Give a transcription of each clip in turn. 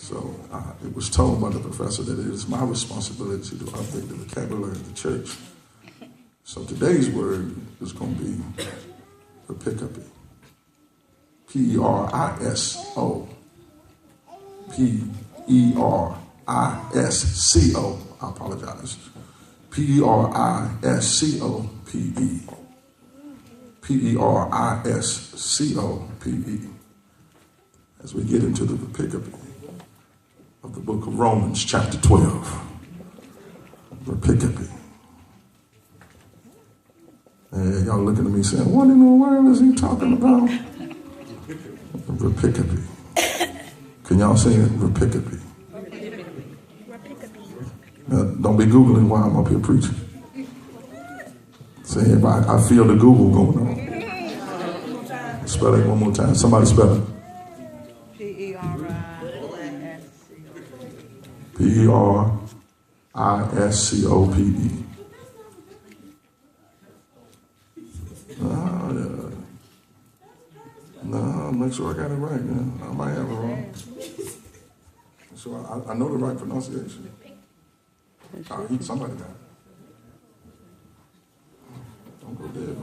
So it was told by the professor that it is my responsibility to update the vocabulary of the church. So today's word is going to be pericope. P-E-R-I-S-O. P-E-R-I-S-C-O. I apologize. P-E-R-I-S-C-O-P-E. P-E-R-I-S-C-O-P-E. As we get into the pericope of the book of Romans, chapter 12. The pericope. And y'all looking at me saying, what in the world is he talking about? The pericope. Can y'all say it? The pericope. Don't be Googling while I'm up here preaching. Say, I feel the Google going on. Spell it one more time. Somebody spell it. P-E-R-I-S-C-O-P-E. No, make sure I got it right. Yeah. I might have it wrong. So I know the right pronunciation. Somebody got it. Don't go there.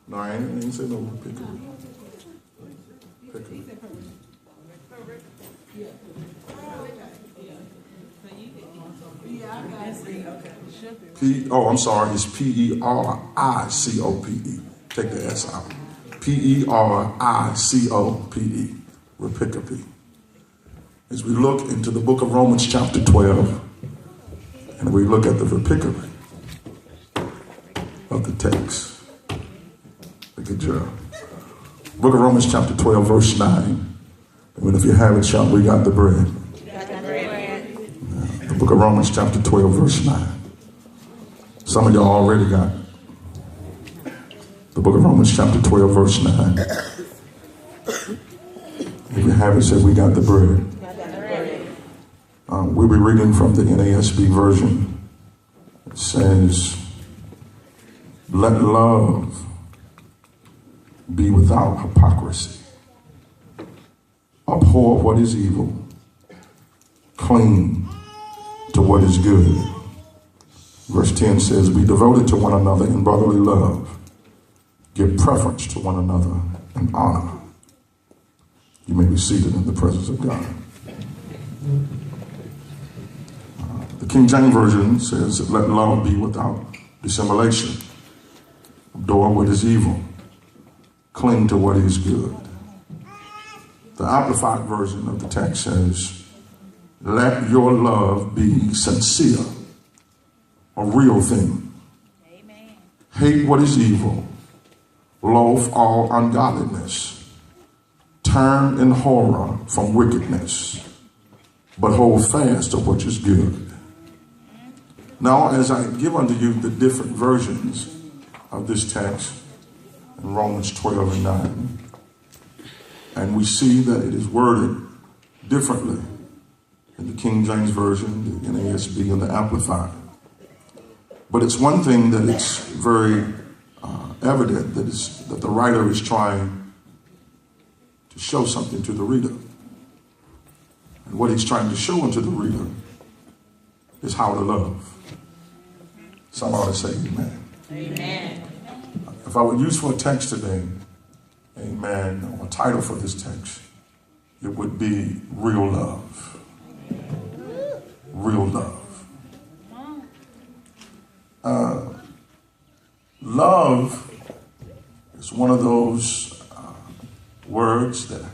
No, I ain't say no pericope. I'm sorry, it's P-E-R-I-C-O-P-E. Take the S out. P-E-R-I-C-O-P-E. Pericope. As we look into the book of Romans chapter 12, and we look at the pericope of the text. Good job. Book of Romans chapter 12, verse 9. And if you have it, shout, we got the bread. The book of Romans chapter 12, verse 9. Some of y'all already got it. The book of Romans chapter 12, verse 9. If you have it, say, we got the bread. We'll be reading from the NASB version. It says, let love be without hypocrisy. Abhor what is evil. Cling to what is good. Verse 10 says, be devoted to one another in brotherly love. Give preference to one another in honor. You may be seated in the presence of God. The King James Version says, let love be without dissimulation. Abhor what is evil. Cling to what is good. The Amplified Version of the text says, let your love be sincere, a real thing. Amen. Hate what is evil. Loathe all ungodliness. Turn in horror from wickedness, but hold fast to what is good. Now, as I give unto you the different versions of this text in Romans 12 and 9, and we see that it is worded differently in the King James Version, the NASB, and the Amplified. But it's one thing that it's very evident that the writer is trying to show something to the reader. And what he's trying to show unto the reader is how to love. Somebody say amen. Amen. If I would use for a text today, amen, or a title for this text, it would be Real Love. Real love. Love is one of those words that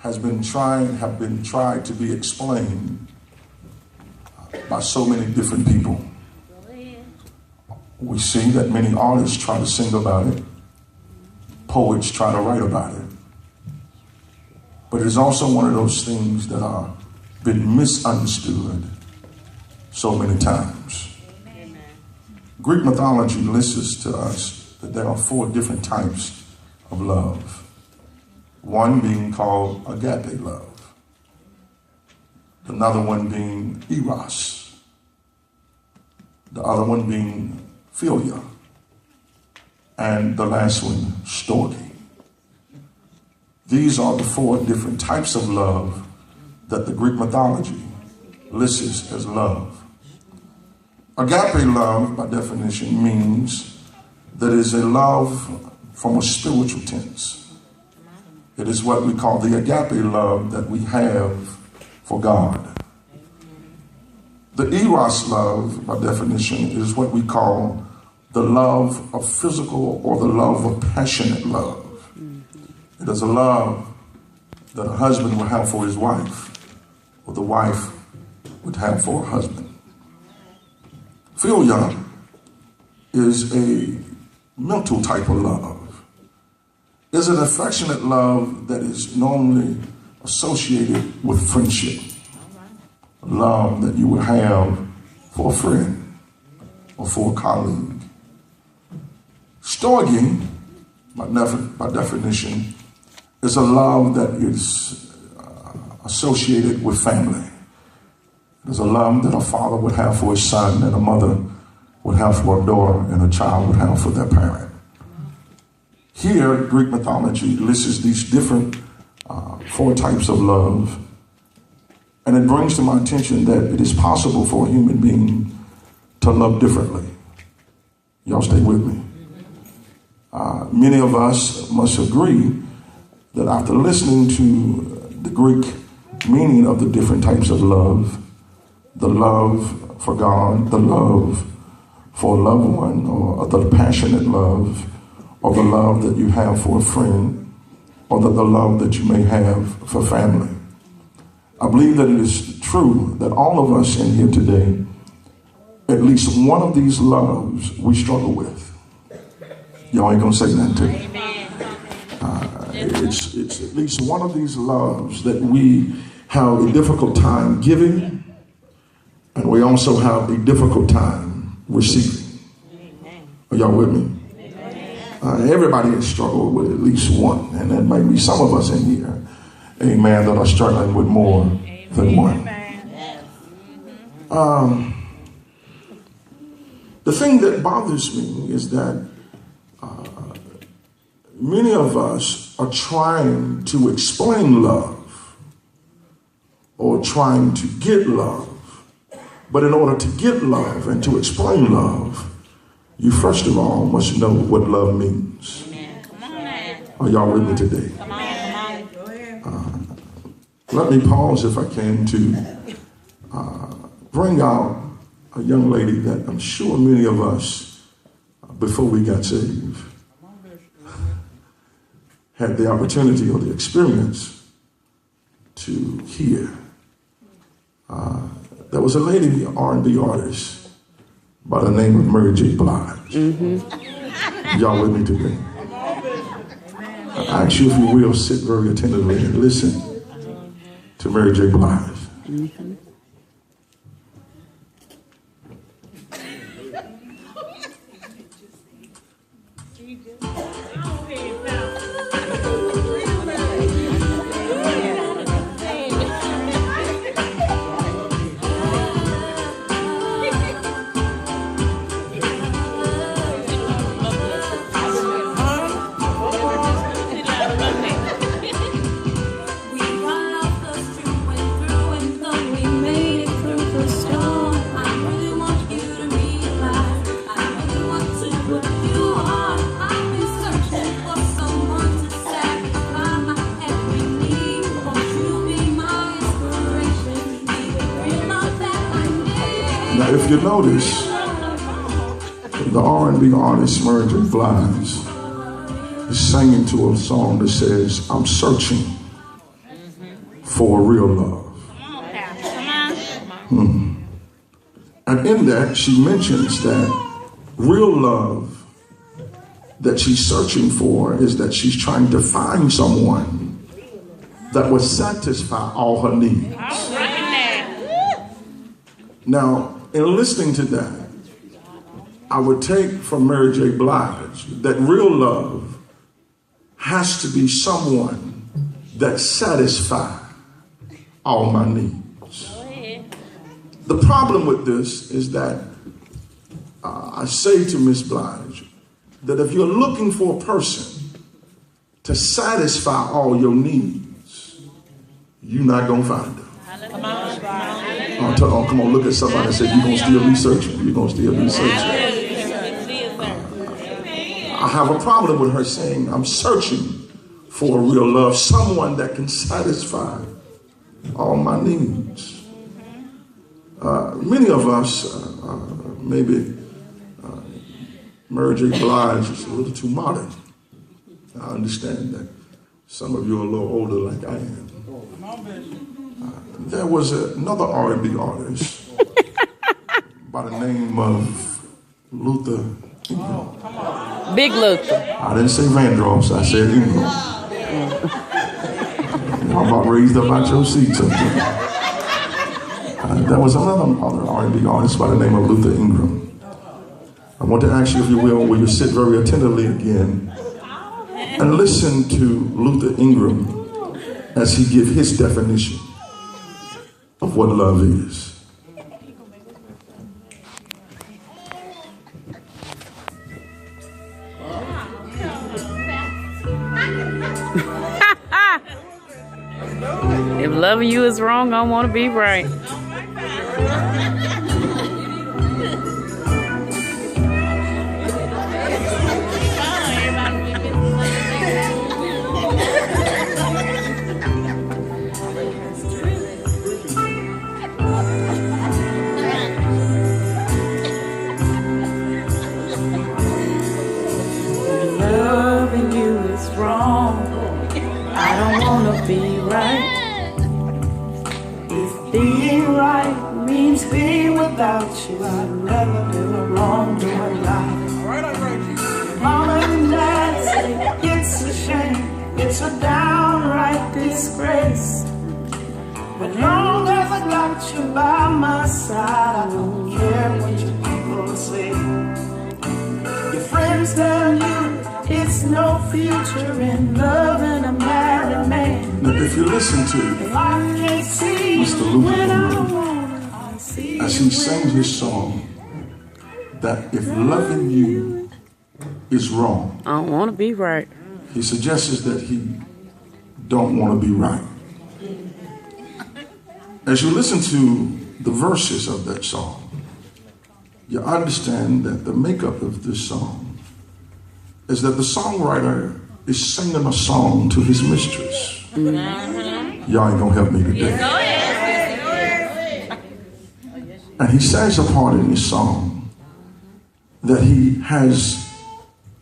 have been tried to be explained by so many different people. We see that many artists try to sing about it. Poets try to write about it. But it is also one of those things that are been misunderstood so many times. Amen. Greek mythology lists to us that there are 4 different types of love. One being called agape love. Another one being eros. The other one being philia. and the last one, storge. These are the 4 different types of love that the Greek mythology lists as love. Agape love, by definition, means that it is a love from a spiritual tense. It is what we call the agape love that we have for God. The eros love, by definition, is what we call the love of physical or the love of passionate love. It is a love that a husband would have for his wife, or the wife would have for her husband. Philia is a mental type of love. It's an affectionate love that is normally associated with friendship. A love that you would have for a friend or for a colleague. Storge, by definition, is a love that is associated with family. It's a love that a father would have for his son, and a mother would have for a daughter, and a child would have for their parent. Here, Greek mythology lists these different 4 types of love, and it brings to my attention that it is possible for a human being to love differently. Y'all stay with me. Many of us must agree that after listening to the Greek meaning of the different types of love, the love for God, the love for a loved one, or the passionate love, or the love that you have for a friend, or the love that you may have for family. I believe that it is true that all of us in here today, at least one of these loves we struggle with. Y'all ain't gonna say that to me. It's at least one of these loves that we have a difficult time giving, and we also have a difficult time receiving. Are y'all with me? Everybody has struggled with at least one, and there might be some of us in here, amen, that are struggling with more than one. The thing that bothers me is that many of us are trying to explain love or trying to get love. But in order to get love and to explain love, you first of all must know what love means. Are y'all with me today? Let me pause, if I can, to bring out a young lady that I'm sure many of us, before we got saved, had the opportunity or the experience to hear. There was a lady R&B artist by the name of Mary J. Blige. Y'all with me today? I ask you, if you will, sit very attentively and listen to Mary J. Blige. Now, if you notice, the R&B artist Mary J. Blige is singing to a song that says, "I'm searching for real love." And in that, she mentions that real love that she's searching for is that she's trying to find someone that will satisfy all her needs. Now, in listening to that, I would take from Mary J. Blige that real love has to be someone that satisfies all my needs. The problem with this is that I say to Miss Blige, that if you're looking for a person to satisfy all your needs, you're not going to find them. Come on, look at somebody and say, you're going to still be searching. You're going to still be searching. I have a problem with her saying, I'm searching for a real love, someone that can satisfy all my needs. Many of us, maybe Mary J. Blige is a little too modern. I understand that some of you are a little older like I am. There was another R&B artist by the name of Luther Ingram. Big Luther. I didn't say Vandross, I said Ingram. Y'all about raised up out your seats. There was another R&B artist by the name of Luther Ingram. I want to ask you, if you will you sit very attentively again and listen to Luther Ingram as he gives his definition of what love is. If loving you is wrong, I want to be right. Loving you is wrong. I don't want to be right. If being right means being without you, I'd rather live a wrong-doing life. Mom and Dad say it's a shame, it's a downright disgrace. But long as I got you by my side, I don't care what you people say. Your friends tell you it's no future in loving a married man. Now, if you listen to Mr. Luther as he sings his song, that if loving you is wrong, I don't want to be right. He suggests that he don't want to be right. As you listen to the verses of that song, you understand that the makeup of this song is that the songwriter is singing a song to his mistress. Mm-hmm. Y'all ain't gonna help me today. Go ahead. And he says a part in his song that he has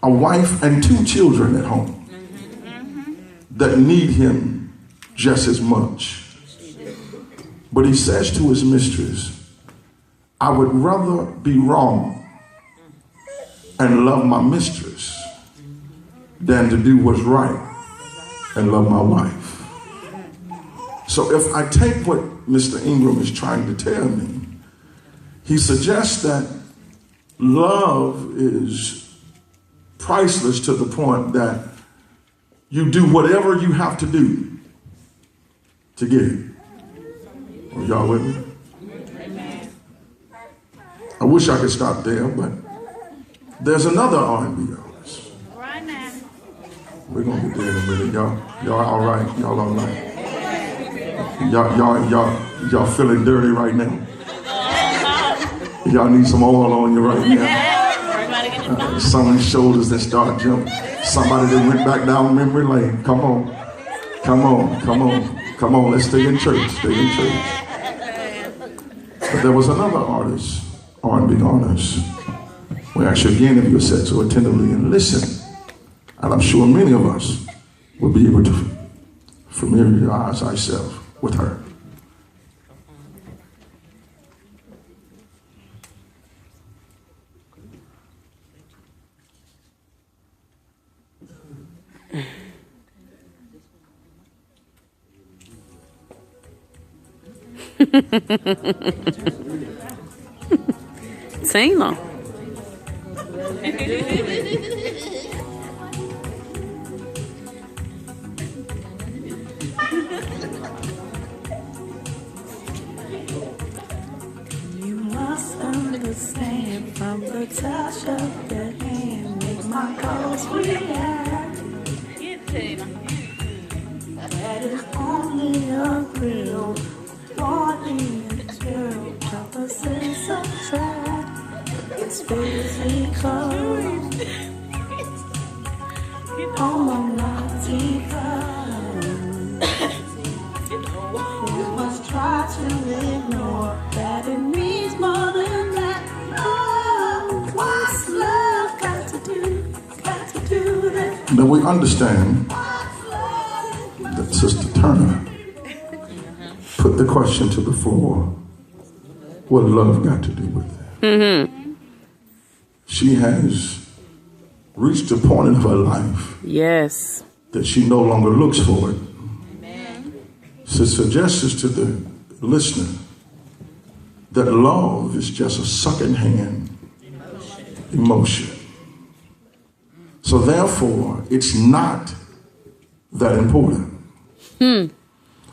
a wife and 2 children at home that need him just as much. But he says to his mistress, I would rather be wrong and love my mistress than to do what's right and love my wife. So if I take what Mr. Ingram is trying to tell me, he suggests that love is priceless to the point that you do whatever you have to do to get it. Are y'all with me? I wish I could stop there, but there's another R&B artist. Right now. We're gonna get there in a minute, y'all. Y'all all right? Y'all all right? Y'all feeling dirty right now? Y'all need some oil on you right now. Someone's shoulders that start jumping. Somebody that went back down memory lane. Come on. Come on. Come on. Come on. Let's stay in church. Stay in church. But there was another artist, R&B artist. We actually, again, if you sit so attentively and listen, and I'm sure many of us will be able to familiarize ourselves with her. Sing them. You must understand from the touch of your hand, make my 'cause we had that is only a real morning experience. Opposites attract. It's physical. Oh, my you must try to ignore that it means more than that. Oh, what's love got to do? Got to do that. Now we understand that Sister Turner put the question to the floor, what love got to do with it? She has reached a point in her life that she no longer looks for it. So suggests to the listener that love is just a second-hand emotion. So therefore, it's not that important.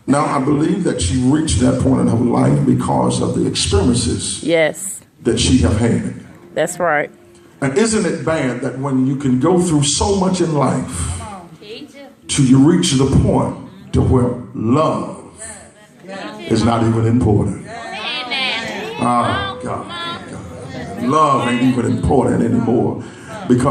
Now, I believe that she reached that point in her life because of the experiences that she have had. That's right. And isn't it bad that when you can go through so much in life till you reach the point to where love is not even important? Oh, God. Love ain't even important anymore because